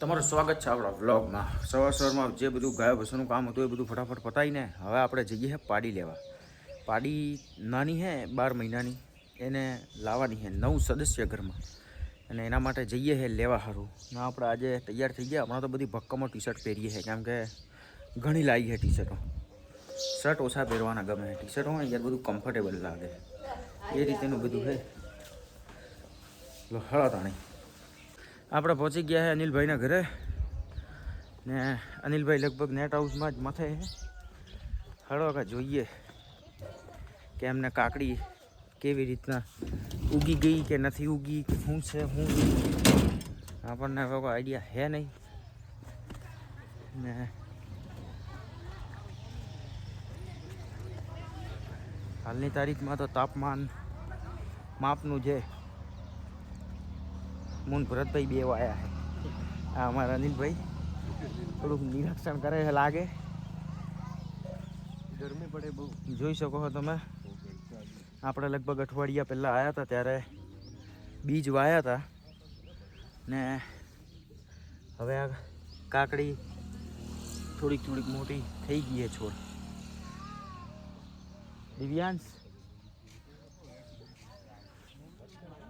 તમારું સ્વાગત છે આપણા વ્લોગમાં। સવારમાં જે બધું ગાય ભેંસોનું કામ હતું એ બધું ફટાફટ પતાવીને હવે આપણે જઈએ છે પાડી લેવા। પાડી નાની છે 12 મહિનાની, એને લાવવાની છે 9 સદસ્ય ઘરમાં, અને એના માટે જઈએ છે લેવા સારું। ને આપણે આજે તૈયાર થઈ ગયા। હમણાં તો બધી ભક્કમો ટી શર્ટ પહેરીએ છીએ, કેમ કે ઘણી લાવી છે ટી શર્ટો। શર્ટ ઓછા પહેરવાના ગમે, ટી શર્ટ હોય યાર બધું કમ્ફર્ટેબલ લાગે, એ રીતેનું બધું છે। હળો તાણી આપણે પહોંચી ગયા છે અનિલભાઈના ઘરે, ને અનિલભાઈ લગભગ નેટ હાઉસમાં જ મથે છે। હળો કે જોઈએ કે એમને કાકડી કેવી રીતના ઉગી ગઈ કે નથી ઉગી, શું છે શું આપણને કોઈ આઈડિયા છે નહીં। ને હાલની તારીખમાં તો તાપમાન માપનું છે। મૂન ભરતભાઈ બે વાયા છે, આ અમારા અનિલભાઈ થોડુંક નિરીક્ષણ કરે છે, લાગે ગરમી પડે બહુ, જોઈ શકો છો તમે। આપણે લગભગ અઠવાડિયા પહેલાં આવ્યા હતા ત્યારે બીજ વાયા હતા, ને હવે આ કાકડી થોડીક મોટી થઈ ગઈ છે છોડ। દિવ્યાંશ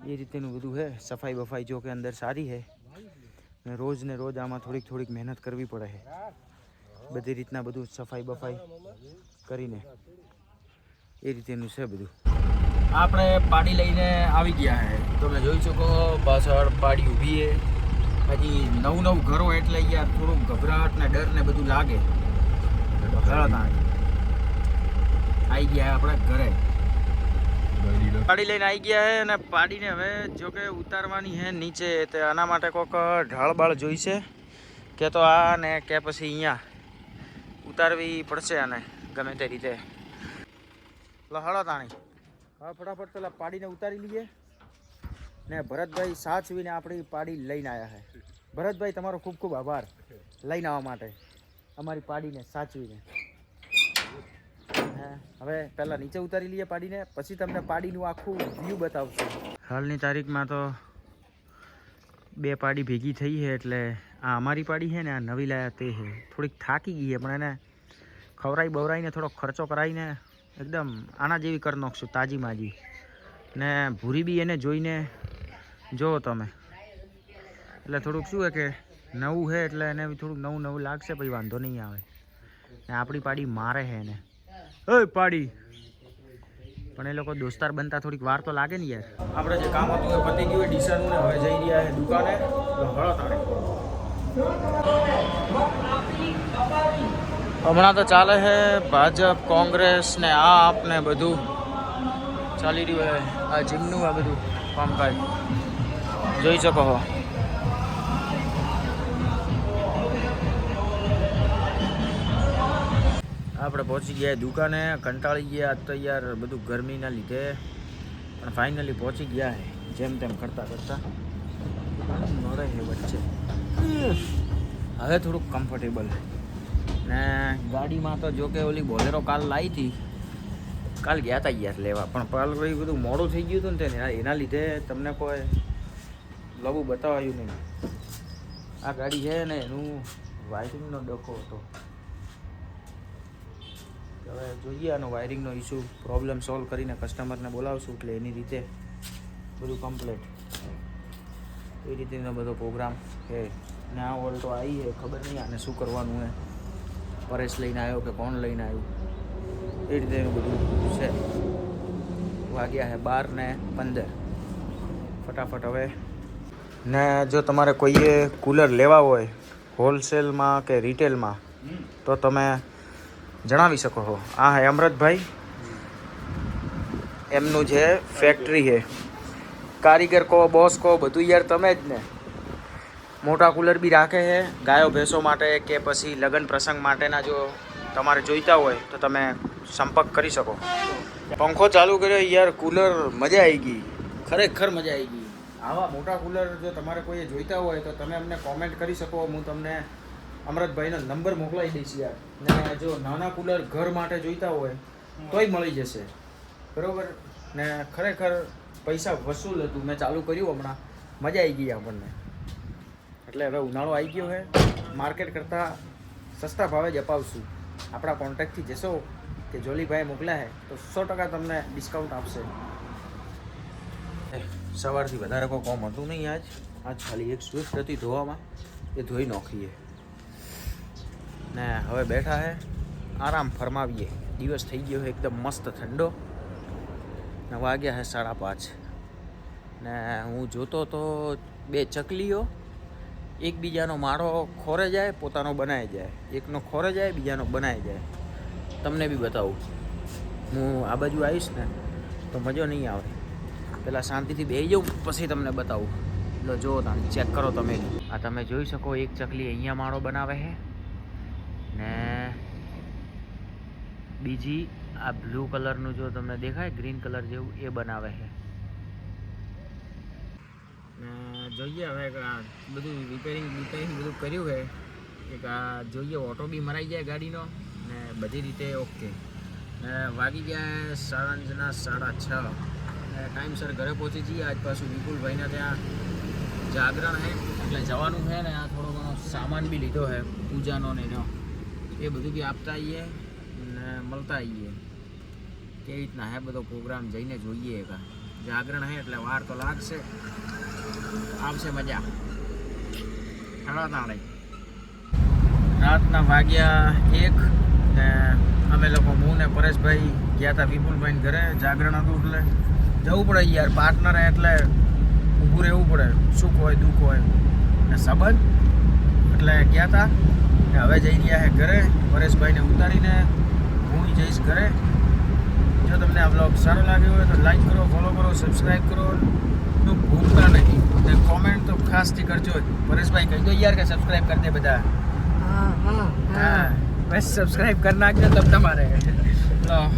એ રીતેનું બધું છે। સફાઈ બફાઈ જો કે અંદર સારી છે, ને રોજ આમાં થોડીક મહેનત કરવી પડે છે, બધી રીતના બધું સફાઈ બફાઈ કરીને એ રીતેનું છે બધું। આપણે પાડી લઈને આવી ગયા છે, તમે જોઈ શકો પાછળ પાડી ઊભી છે। હજી નવું ઘરો એટલે યાર થોડુંક ગભરાટ ને ડર ને બધું લાગે। આવી ગયા આપણે ઘરે, પાડી લઈને આવી ગયા છે, અને પાડીને હવે જો કે ઉતારવાની છે નીચે। તો આના માટે કોઈક ઢાળબાળ જોઈશે કે તો આ ને કે પછી અહીંયા ઉતારવી પડશે આને ગમે તે રીતે। હળો તાણી હવે ફટાફટ પેલા પાડીને ઉતારી લઈએ, ને ભરતભાઈ સાચવીને આપણી પાડી લઈને આવ્યા છે। ભરતભાઈ તમારો ખૂબ ખૂબ આભાર લઈને આવવા માટે અમારી પાડીને સાચવીને। હવે પહેલાં નીચે ઉતારી લઈએ પાડીને, પછી તમને પાડીનું આખું વ્યૂ બતાવશું। હાલની તારીખમાં તો 2 પાડી ભેગી થઈ છે, એટલે આ અમારી પાડી છે ને આ નવી લાયા તે છે। થોડીક થાકી ગઈ છે, પણ એને ખવરાઈ બવરાઈને થોડોક ખર્ચો કરાવીને એકદમ આના જેવી કરી નાખશું તાજી માજી। ને ભૂરી બી એને જોઈને જુઓ તમે, એટલે થોડુંક શું છે કે નવું છે એટલે એને બી થોડુંક નવું લાગશે, પછી વાંધો નહીં આવે। ને આપણી પાડી મારે છે એને, ઓય પાડી, પણ એ લોકો દોસ્તાર બનતા થોડીક વાર તો લાગે ને યાર। આપણે જે કામ હતું એ પતી ગયું ડીસાનું, ને હવે જઈ રહ્યા છે દુકાને। હળો તાણે હમણાં તો ચાલે છે ભાજપ કોંગ્રેસ ને આપ ને બધું ચાલી રહ્યું છે। આ જીમનું આ બધું કામકાજ જોઈ શકો છો। આપણે પહોંચી ગયા દુકાને, કંટાળી ગયા આજ તો યાર બધું ગરમીના લીધે, પણ ફાઇનલી પહોંચી ગયા છે જેમ તેમ કરતાં મળે છે વચ્ચે। હવે થોડુંક કમ્ફર્ટેબલ ને ગાડીમાં તો જો કે ઓલી બોલેરો કાલ લાવી હતી, કાલ ગયા હતા યાર લેવા, પણ કાલ બધું મોડું થઈ ગયું હતું ને એના લીધે તમને કોઈ લવું બતાવાયું નહીં। આ ગાડી છે ને એનું વાયરિંગનો ડખો હતો, હવે જોઈએ આનો વાયરિંગનો ઇસ્યુ પ્રોબ્લેમ સોલ્વ કરીને કસ્ટમરને બોલાવશું, એટલે એની રીતે બધું કમ્પ્લીટ એ રીતેનો બધો પ્રોગ્રામ છે। ને આ ઓલ્ટો આવી છે, ખબર નહીં આને શું કરવાનું છે, પરેશ લઈને આવ્યો કે કોણ લઈને આવ્યું, એ રીતેનું બધું છે। વાગ્યા છે 12:15 ફટાફટ હવે। ને જો તમારે કોઈએ કૂલર લેવા હોય હોલસેલમાં કે રિટેલમાં તો તમે જણાવી શકો છો। આ હે અમૃતભાઈ, એમનું જે ફેક્ટરી છે, કારીગર કહો બોસ કહો બધું યાર તમે જ ને। મોટા કૂલર બી રાખે છે ગાયો ભેંસો માટે, કે પછી લગ્ન પ્રસંગ માટેના જો તમારે જોઈતા હોય તો તમે સંપર્ક કરી શકો। પંખો ચાલુ કર્યો યાર, કૂલર મજા આવી ગઈ, ખરેખર મજા આવી ગઈ। આવા મોટા કૂલર જો તમારે કોઈએ જોઈતા હોય તો તમે અમને કોમેન્ટ કરી શકો, હું તમને અમૃતભાઈનો નંબર મોકલાવી દઈશ યાર। ને જો નાના કૂલર ઘર માટે જોઈતા હોય તોય મળી જશે, બરાબર ને। ખરેખર પૈસા વસૂલ હતું, મેં ચાલુ કર્યું હમણાં, મજા આવી ગઈ આપણને। એટલે હવે ઉનાળો આવી ગયો છે, માર્કેટ કરતાં સસ્તા ભાવે જ અપાવશું. આપણા કોન્ટેક્ટથી જશો કે જોલીભાઈ મોકલ્યા છે તો 100% તમને ડિસ્કાઉન્ટ આપશે. સવારથી વધારે કોઈ કામ હતું નહીં આજ ખાલી એક સ્વિફ્ટ હતી ધોવામાં, એ ધોઈ નાખીએ ને હવે બેઠા છે આરામ ફરમાવીએ. દિવસ થઈ ગયો છે એકદમ મસ્ત ઠંડો ને વાગ્યા છે 5:30 ને હું જોતો તો 2 ચકલીઓ એકબીજાનો માળો ખોરે જાય, પોતાનો બનાવી જાય, એકનો ખોરે જાય બીજાનો બનાવી જાય. તમને બી બતાવું, હું આ બાજુ આવીશ ને તો મજો નહીં આવે, પહેલાં શાંતિથી બેસી જાઉં પછી તમને બતાવું. એટલે જો તમે ચેક કરો તમે. આ તમે જોઈ શકો એક ચકલી અહીંયા માળો બનાવે છે ને બીજી આ બ્લુ કલરનું જો તમને દેખાય ગ્રીન કલર જેવું એ બનાવે છે. જોઈએ હવે બધું રિપેરિંગ બધું કર્યું છે, એક આ જોઈએ ઓટો બી મરાઈ જાય ગાડીનો ને બધી રીતે ઓકે. ને વાગી ગયા સાંજના 6:30 ને ટાઈમસર ઘરે પહોંચી જઈએ. આજ પાછું વિપુલભાઈના ત્યાં જાગરણ છે એટલે જવાનું છે ને આ થોડો ઘણો સામાન બી લીધો છે પૂજાનો ને એનો, એ બધું બી આપતા આવીએ ને મળતા આવીએ. કેવી રીતના હે બધો પ્રોગ્રામ જઈને જોઈએ. જાગરણ છે એટલે વાર તો લાગશે, આવશે મજા. તાણે રાતના વાગ્યા 1 ને અમે લોકો હું ને પરેશભાઈ ગયા હતા વિપુલભાઈને ઘરે. જાગરણ હતું એટલે જવું પડે યાર, પાર્ટનર એટલે ઊભું રહેવું પડે, સુખ હોય દુઃખ હોય ને સંબંધ, એટલે ગયા હતા ને હવે જઈ રહ્યા છે ઘરે. પરેશભાઈને ઉતારીને હું જઈશ ઘરે. જો તમને આ બ્લોગ સારો લાગ્યો હોય તો લાઈક કરો, ફોલો કરો, સબસ્ક્રાઈબ કરો, તો ભૂલતા નહીં ને કોમેન્ટ તો ખાસથી કરજો. પરેશભાઈ કહી દો યાર કે સબસ્ક્રાઈબ કરી દે બધા. હા બસ સબસ્ક્રાઈબ કરી નાખજો તમ તમારે.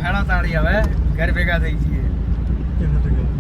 હેડો તાળી હવે ઘર ભેગા થઈ જઈએ.